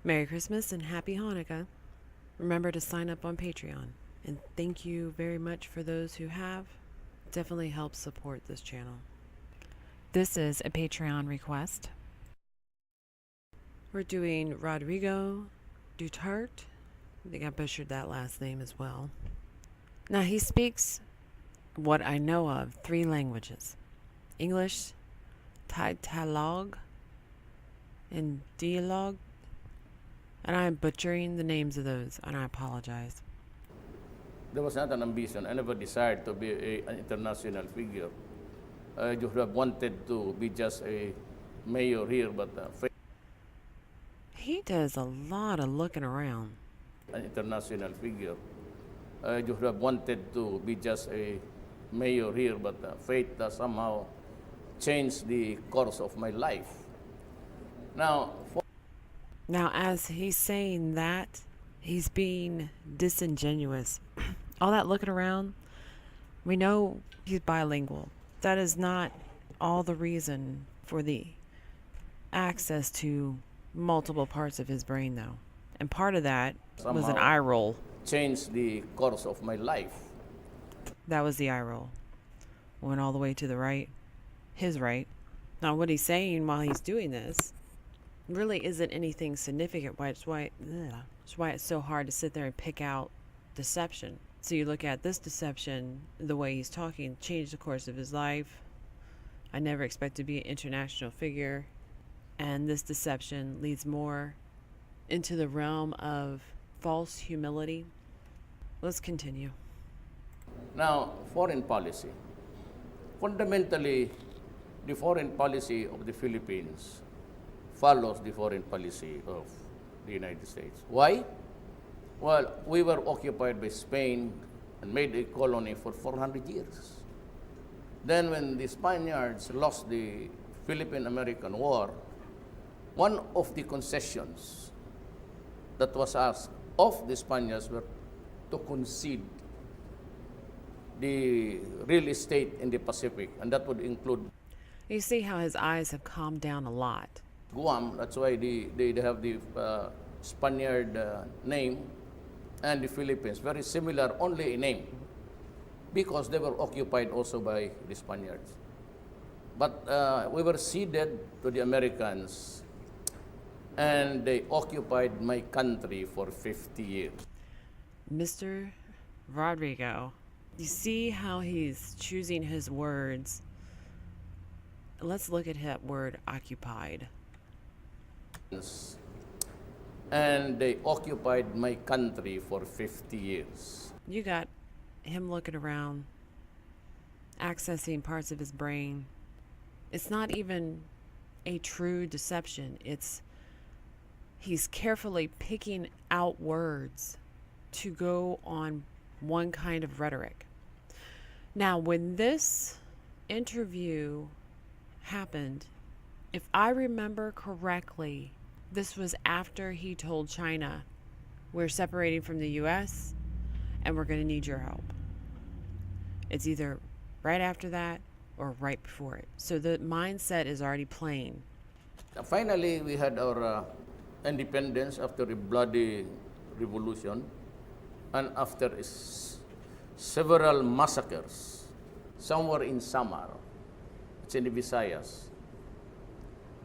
Merry Christmas and Happy Hanukkah. Remember to sign up on Patreon. And thank you very much for those who have. Definitely helps support this channel. This is a Patreon request. We're doing Rodrigo Duterte. I think I butchered that last name as well. Now, he speaks what I know of 3 languages: English, Tagalog, and Dialogue. And I'm butchering the names of those, and I apologize. There was not an ambition. I never desired to be an international figure. I just have wanted to be just a mayor here, but He does a lot of looking around. an international figure. I just have wanted to be just a mayor here, but fate somehow changed the course of my life. Now, Now, as he's saying that, he's being disingenuous. All that looking around, we know he's bilingual. That is not all the reason for the access to multiple parts of his brain, though. And part of that was an eye roll. changed the course of my life. That was the eye roll. Went all the way to the right, his right. Now, what he's saying while he's doing this really isn't anything significant. It's why it's so hard to sit there and pick out deception. So you look at this deception, the way he's talking, changed the course of his life. I never expect to be an international figure. And this deception leads more into the realm of false humility. Let's continue. Now, foreign policy. Fundamentally, the foreign policy of the Philippines follows the foreign policy of the United States. Why? Well, we were occupied by Spain and made a colony for 400 years. Then when the Spaniards lost the Philippine-American War, one of the concessions that was asked of the Spaniards were to concede the real estate in the Pacific, and that would include You see how his eyes have calmed down a lot. Guam. That's why they have the Spaniard name, and the Philippines, very similar, only in name, because they were occupied also by the Spaniards. But we were ceded to the Americans, and they occupied my country for 50 years. Mr. Rodrigo, you see how he's choosing his words. Let's look at that word occupied. And they occupied my country for 50 years. You got him looking around, accessing parts of his brain. It's not even a true deception. He's carefully picking out words to go on one kind of rhetoric. Now, when this interview happened, if I remember correctly, this was after he told China, we're separating from the US and we're going to need your help. It's either right after that or right before it. So the mindset is already playing. Finally, we had our independence after a bloody revolution and after several massacres. Somewhere in Samar, it's in the Visayas,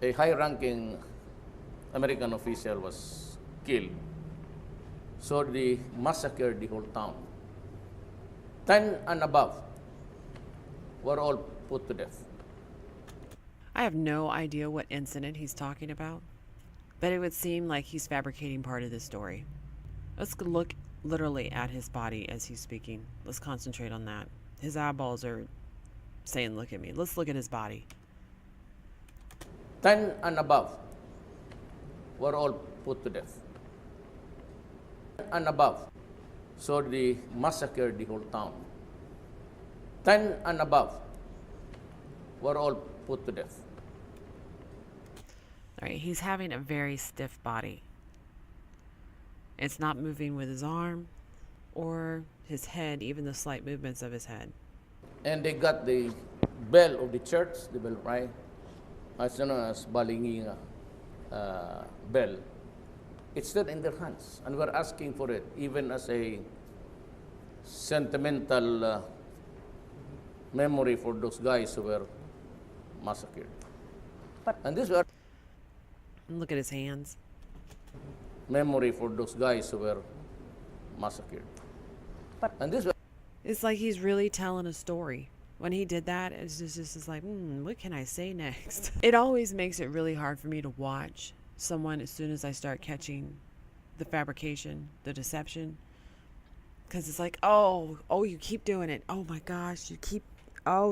a high-ranking American official was killed. So they massacred the whole town. 10 and above were all put to death. I have no idea what incident he's talking about, but it would seem like he's fabricating part of this story. Let's look literally at his body as he's speaking. Let's concentrate on that. His eyeballs are saying, look at me. Let's look at his body. 10 and above were all put to death. 10 and above. So they massacred the whole town. 10 and above were all put to death. All right, he's having a very stiff body. It's not moving with his arm or his head, even the slight movements of his head. And they got the bell of the church, the bell, right? As known as Balingi bell. It's still in their hands, and we're asking for it, even as a sentimental memory for those guys who were massacred. And this were And look at his hands. memory for those guys who were massacred. And this were It's like he's really telling a story. When he did that, it's just like, what can I say next? It always makes it really hard for me to watch someone as soon as I start catching the fabrication, the deception. Because it's like, oh, you keep doing it. Oh my gosh,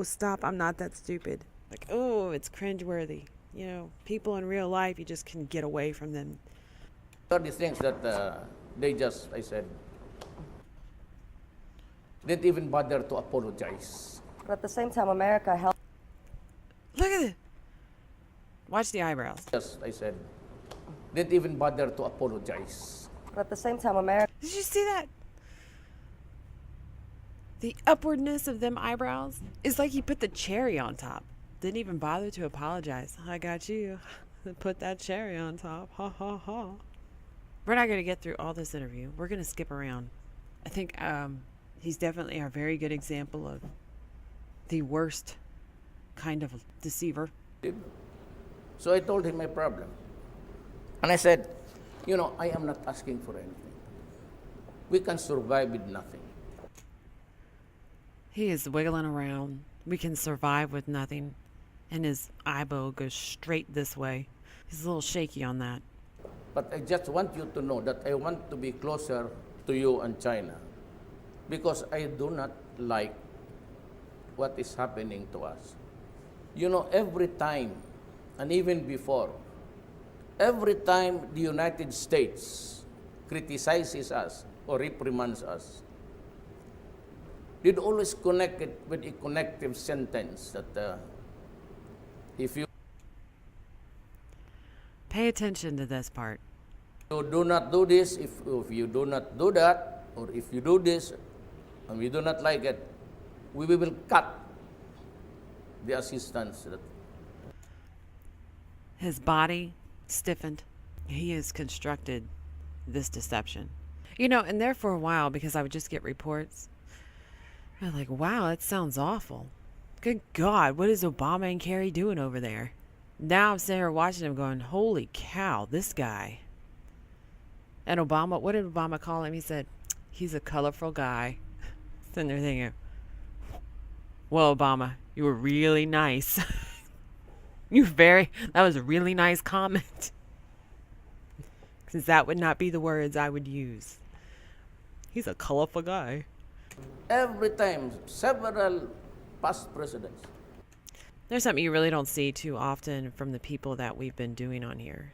stop, I'm not that stupid. Like, oh, it's cringeworthy. You know, people in real life, you just can get away from them. the things that they just, I said, didn't even bother to apologize. But at the same time, America held. Look at it. Watch the eyebrows. Just, I said, didn't even bother to apologize. But at the same time, America. Did you see that? The upwardness of them eyebrows is like he put the cherry on top. Didn't even bother to apologize. I got you. Put that cherry on top. Ha ha ha. We're not going to get through all this interview. We're going to skip around. I think he's definitely a very good example of the worst kind of deceiver. So I told him my problem. And I said, I am not asking for anything. We can survive with nothing. He is wiggling around. We can survive with nothing. And his eyebrow goes straight this way. He's a little shaky on that. But I just want you to know that I want to be closer to you and China because I do not like what is happening to us. Every time, and even before, every time the United States criticizes us or reprimands us, they'd always connect it with a connective sentence that if you Pay attention to this part. do not do this, if you do not do that, or if you do this and we do not like it, we will cut the assistance. His body stiffened. He has constructed this deception. And there for a while, because I would just get reports, I'm like, wow, that sounds awful. Good God, what is Obama and Kerry doing over there? Now I'm sitting here watching him going, holy cow, this guy. And Obama, what did Obama call him? He said, he's a colorful guy. Sitting there thinking, well, Obama, you were really nice. That was a really nice comment. Because that would not be the words I would use. He's a colorful guy. Every time, several past presidents. There's something you really don't see too often from the people that we've been doing on here.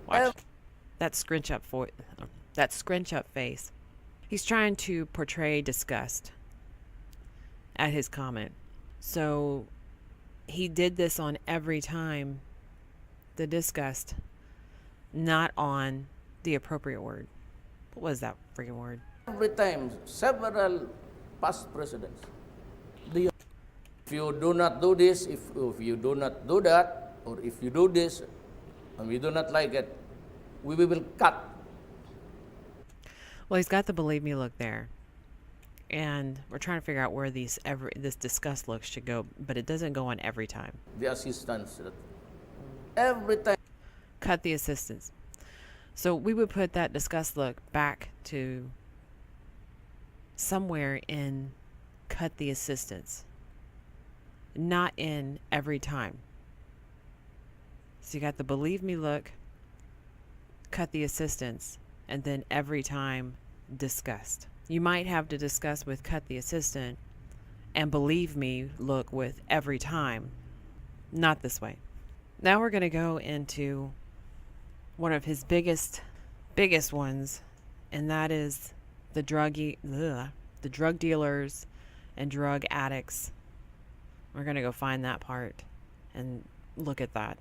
Watch that scrunch up face. He's trying to portray disgust at his comment. So he did this on every time the disgust, not on the appropriate word. What was that freaking word? Every time, several past presidents. If you do not do this, if you do not do that, or if you do this and we do not like it, we will cut. Well, he's got the believe me look there. And we're trying to figure out where this disgust look should go, but it doesn't go on every time. The assistance. Every time. Cut the assistance. So we would put that disgust look back to somewhere in cut the assistance, not in every time. So you got the believe me look, cut the assistance, and then every time disgust. You might have to discuss with cut the assistant and believe me look with every time. Not this way. Now we're going to go into one of his biggest ones, and that is the drug dealers and drug addicts. We're going to go find that part and look at that.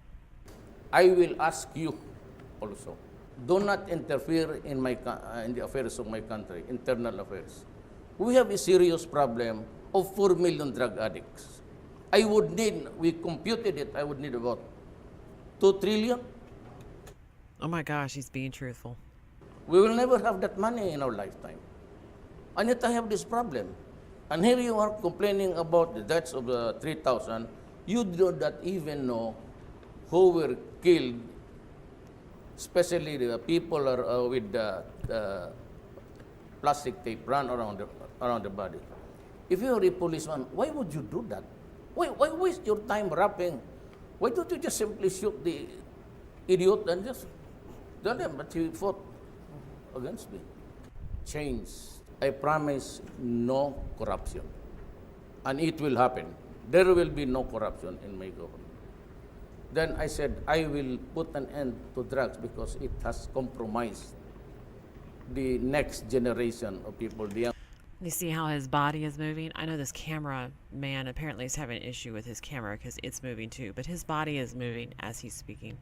I will ask you also. Do not interfere in in the affairs of my country, internal affairs. We have a serious problem of 4 million drug addicts. We computed it, I would need about 2 trillion Oh my gosh, he's being truthful. We will never have that money in our lifetime. And yet I have this problem. And here you are complaining about the deaths of the 3,000. You do not even know who were killed, especially the people are, with the plastic tape run around the body. If you are a policeman, why would you do that? Why waste your time wrapping? Why don't you just simply shoot the idiot and just tell them that you fought against me? Change. I promise no corruption. And it will happen. There will be no corruption in my government. Then I said, I will put an end to drugs because it has compromised the next generation of people. You see how his body is moving? I know this camera man apparently is having an issue with his camera because it's moving too, but his body is moving as he's speaking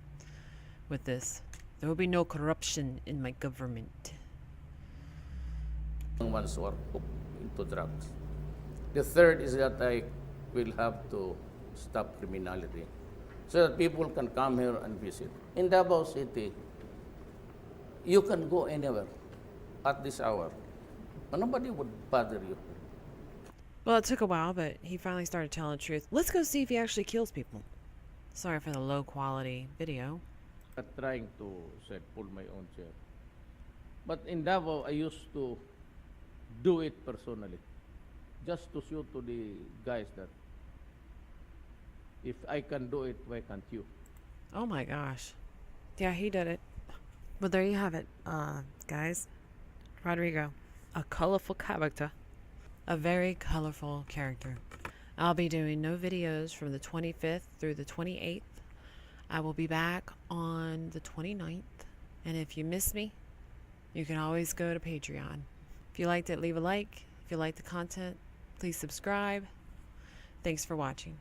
with this. There will be no corruption in my government. Ones who are hooked into drugs. The third is that I will have to stop criminality so that people can come here and visit. In Davao City, you can go anywhere at this hour, and nobody would bother you. Well, it took a while, but he finally started telling the truth. Let's go see if he actually kills people. Sorry for the low quality video. I'm trying to pull my own chair. But in Davao, I used to do it personally, just to show to the guys that if I can do it, why can't you? Oh my gosh. Yeah, he did it. But there you have it, guys. Rodrigo, a colorful character. A very colorful character. I'll be doing no videos from the 25th through the 28th. I will be back on the 29th. And if you miss me, you can always go to Patreon. If you liked it, leave a like. If you like the content, please subscribe. Thanks for watching.